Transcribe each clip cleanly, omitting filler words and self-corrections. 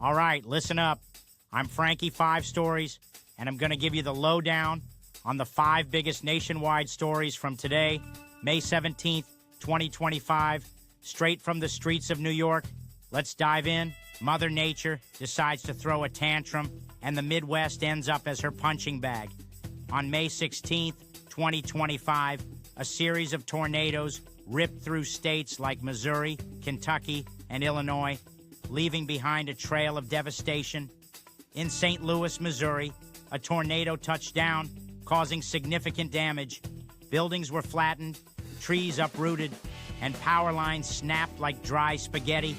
All right, listen up. I'm Frankie, 5 Stories, and I'm going to give you the lowdown on the 5 biggest nationwide stories from today, May 17th, 2025, straight from the streets of New York. Let's dive in. Mother Nature decides to throw a tantrum, and the Midwest ends up as her punching bag. On May 16th, 2025, a series of tornadoes ripped through states like Missouri, Kentucky, and Illinois, leaving behind a trail of devastation. In St. Louis, Missouri, a tornado touched down, causing significant damage. Buildings were flattened, trees uprooted, and power lines snapped like dry spaghetti.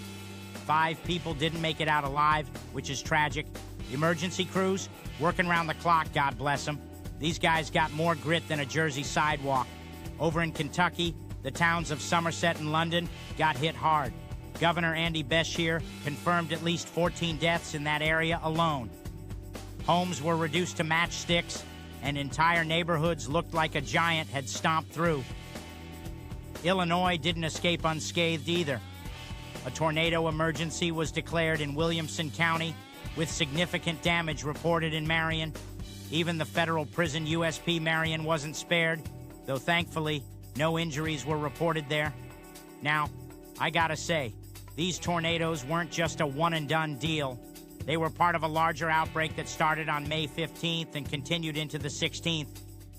5 people didn't make it out alive, which is tragic. Emergency crews working around the clock, God bless them. These guys got more grit than a Jersey sidewalk. Over in Kentucky, the towns of Somerset and London got hit hard. Governor Andy Beshear confirmed at least 14 deaths in that area alone. Homes were reduced to matchsticks, and entire neighborhoods looked like a giant had stomped through. Illinois didn't escape unscathed either. A tornado emergency was declared in Williamson County, with significant damage reported in Marion. Even the federal prison USP Marion wasn't spared, though thankfully no injuries were reported there. Now, I gotta say, these tornadoes weren't just a one-and-done deal. They were part of a larger outbreak that started on May 15th and continued into the 16th.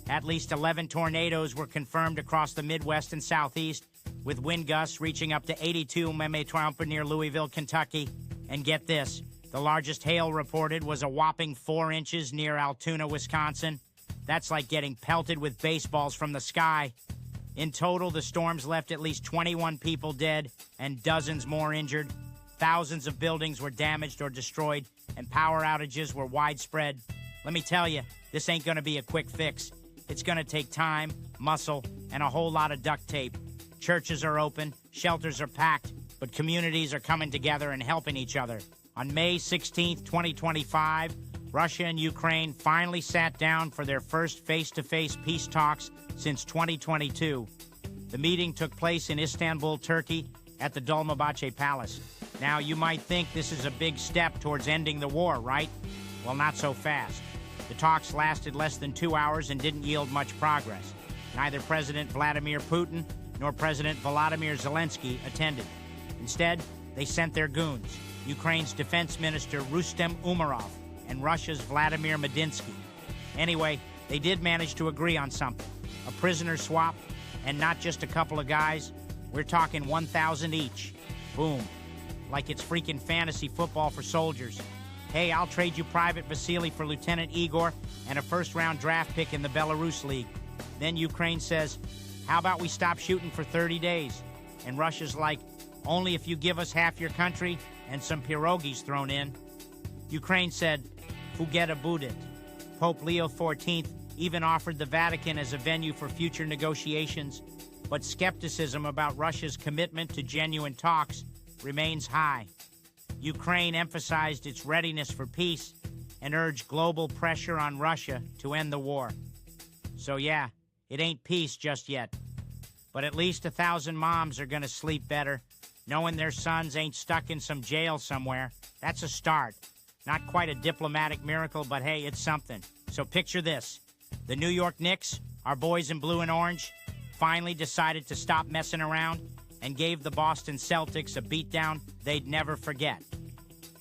At least 11 tornadoes were confirmed across the Midwest and Southeast, with wind gusts reaching up to 82 mph near Louisville, Kentucky. And get this, the largest hail reported was a whopping 4 inches near Altoona, Wisconsin. That's like getting pelted with baseballs from the sky. In total, the storms left at least 21 people dead and dozens more injured. Thousands of buildings were damaged or destroyed, and power outages were widespread. Let me tell you, this ain't gonna be a quick fix. It's gonna take time, muscle, and a whole lot of duct tape. Churches are open, shelters are packed, but communities are coming together and helping each other. On May 16th, 2025, Russia and Ukraine finally sat down for their first face-to-face peace talks since 2022. The meeting took place in Istanbul, Turkey, at the Dolmabahce Palace. Now, you might think this is a big step towards ending the war, right? Well, not so fast. The talks lasted less than 2 hours and didn't yield much progress. Neither President Vladimir Putin nor President Volodymyr Zelensky attended. Instead, they sent their goons, Ukraine's Defense Minister Rustem Umerov and Russia's Vladimir Medinsky. Anyway, they did manage to agree on something. A prisoner swap, and not just a couple of guys. We're talking 1,000 each. Boom. Like it's freaking fantasy football for soldiers. Hey, I'll trade you Private Vasily for Lieutenant Igor and a first-round draft pick in the Belarus League. Then Ukraine says, how about we stop shooting for 30 days? And Russia's like, only if you give us half your country and some pierogies thrown in. Ukraine said, forget about it. Pope Leo XIV even offered the Vatican as a venue for future negotiations, but skepticism about Russia's commitment to genuine talks remains high. Ukraine emphasized its readiness for peace and urged global pressure on Russia to end the war. So yeah, it ain't peace just yet. But at least 1,000 moms are gonna sleep better, knowing their sons ain't stuck in some jail somewhere. That's a start. Not quite a diplomatic miracle, but hey, it's something. So picture this. The New York Knicks, our boys in blue and orange, finally decided to stop messing around and gave the Boston Celtics a beatdown they'd never forget.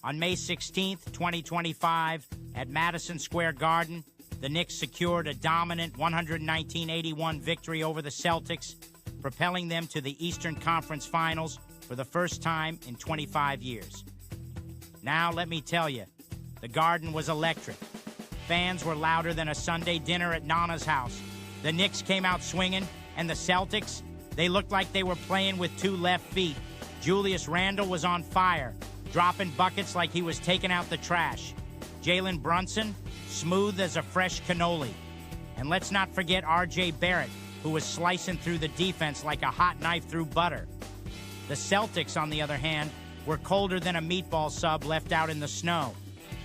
On May 16th, 2025, at Madison Square Garden, the Knicks secured a dominant 119-81 victory over the Celtics, propelling them to the Eastern Conference Finals for the first time in 25 years. Now, let me tell you, the Garden was electric. Fans were louder than a Sunday dinner at Nana's house. The Knicks came out swinging, and the Celtics, they looked like they were playing with 2 left feet. Julius Randle was on fire, dropping buckets like he was taking out the trash. Jalen Brunson, smooth as a fresh cannoli. And let's not forget R.J. Barrett, who was slicing through the defense like a hot knife through butter. The Celtics, on the other hand, were colder than a meatball sub left out in the snow.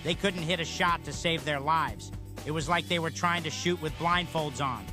They couldn't hit a shot to save their lives. It was like they were trying to shoot with blindfolds on.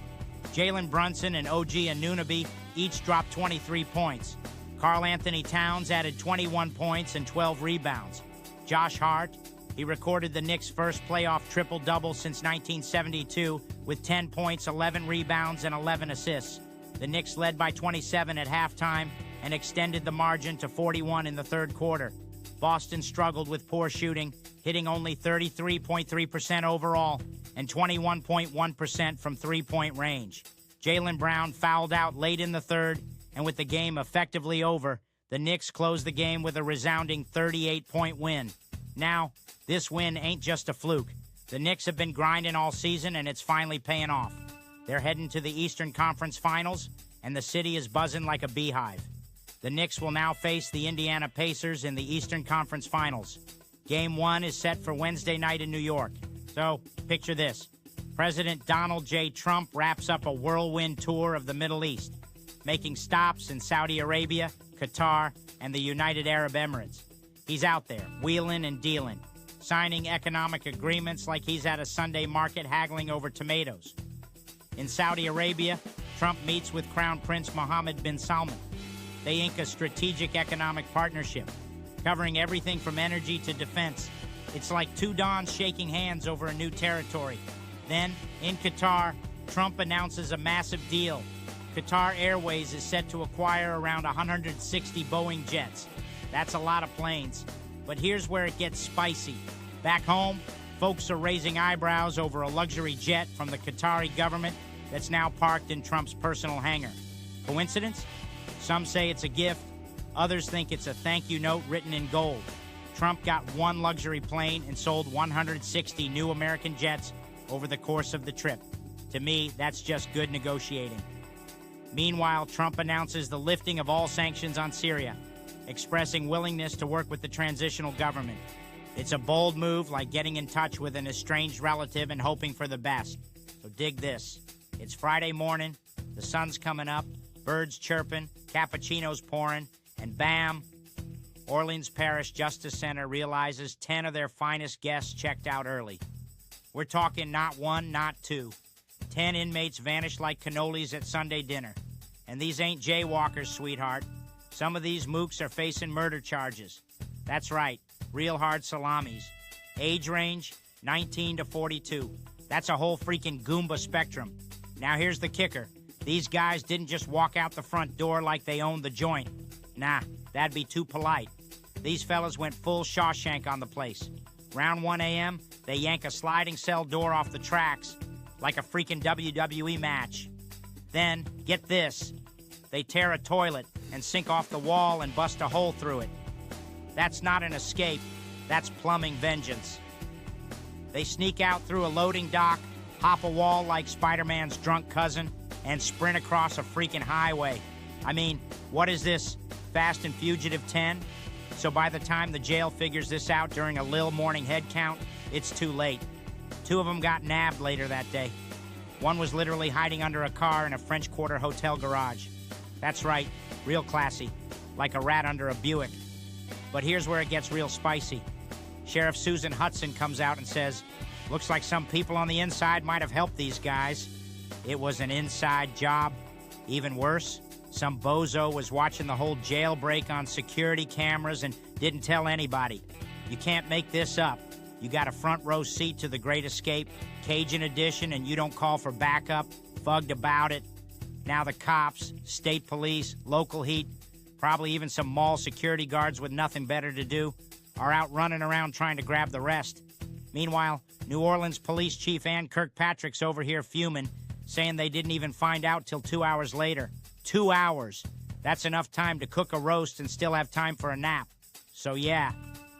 Jalen Brunson and OG Anunoby each dropped 23 points. Karl Anthony Towns added 21 points and 12 rebounds. Josh Hart. He recorded the Knicks' first playoff triple-double since 1972 with 10 points, 11 rebounds, and 11 assists. The Knicks led by 27 at halftime and extended the margin to 41 in the third quarter. Boston struggled with poor shooting, hitting only 33.3% overall and 21.1% from three-point range. Jaylen Brown fouled out late in the third, and with the game effectively over, the Knicks closed the game with a resounding 38-point win. Now, this win ain't just a fluke. The Knicks have been grinding all season, and it's finally paying off. They're heading to the Eastern Conference Finals, and the city is buzzing like a beehive. The Knicks will now face the Indiana Pacers in the Eastern Conference Finals. Game 1 is set for Wednesday night in New York. So, picture this. President Donald J. Trump wraps up a whirlwind tour of the Middle East, making stops in Saudi Arabia, Qatar, and the United Arab Emirates. He's out there, wheeling and dealing, signing economic agreements like he's at a Sunday market haggling over tomatoes. In Saudi Arabia, Trump meets with Crown Prince Mohammed bin Salman. They ink a strategic economic partnership, covering everything from energy to defense. It's like two dons shaking hands over a new territory. Then, in Qatar, Trump announces a massive deal. Qatar Airways is set to acquire around 160 Boeing jets. That's a lot of planes. But here's where it gets spicy. Back home, folks are raising eyebrows over a luxury jet from the Qatari government that's now parked in Trump's personal hangar. Coincidence? Some say it's a gift. Others think it's a thank you note written in gold. Trump got one luxury plane and sold 160 new American jets over the course of the trip. To me, that's just good negotiating. Meanwhile, Trump announces the lifting of all sanctions on Syria, expressing willingness to work with the transitional government. It's a bold move, like getting in touch with an estranged relative and hoping for the best. So dig this. It's Friday morning, the sun's coming up, birds chirping, cappuccinos pouring, and bam, Orleans Parish Justice Center realizes 10 of their finest guests checked out early. We're talking not one, not two. 10 inmates vanished like cannolis at Sunday dinner. And these ain't jaywalkers, sweetheart. Some of these mooks are facing murder charges. That's right, real hard salamis. Age range, 19 to 42. That's a whole freaking Goomba spectrum. Now here's the kicker. These guys didn't just walk out the front door like they owned the joint. Nah, that'd be too polite. These fellas went full Shawshank on the place. Around 1 a.m., they yank a sliding cell door off the tracks like a freaking WWE match. Then, get this, they tear a toilet and sink off the wall and bust a hole through it. That's not an escape, that's plumbing vengeance. They sneak out through a loading dock, hop a wall like Spider-Man's drunk cousin, and sprint across a freaking highway. I mean, what is this, Fast and Fugitive 10? So by the time the jail figures this out during a Lil morning head count, it's too late. 2 of them got nabbed later that day. One was literally hiding under a car in a French Quarter hotel garage. That's right, real classy, like a rat under a Buick. But here's where it gets real spicy. Sheriff Susan Hudson comes out and says, looks like some people on the inside might have helped these guys. It was an inside job. Even worse, some bozo was watching the whole jailbreak on security cameras and didn't tell anybody. You can't make this up. You got a front row seat to the Great Escape, Cajun edition, and you don't call for backup, fugged about it. Now the cops, state police, local heat, probably even some mall security guards with nothing better to do, are out running around trying to grab the rest. Meanwhile, New Orleans Police Chief Ann Kirkpatrick's over here fuming, saying they didn't even find out till 2 hours later. 2 hours. That's enough time to cook a roast and still have time for a nap. So yeah,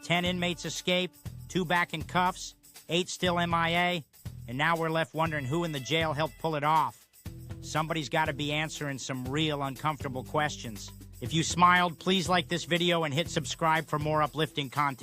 10 inmates escape, 2 back in cuffs, 8 still MIA, and now we're left wondering who in the jail helped pull it off. Somebody's got to be answering some real uncomfortable questions. If you smiled, please like this video and hit subscribe for more uplifting content.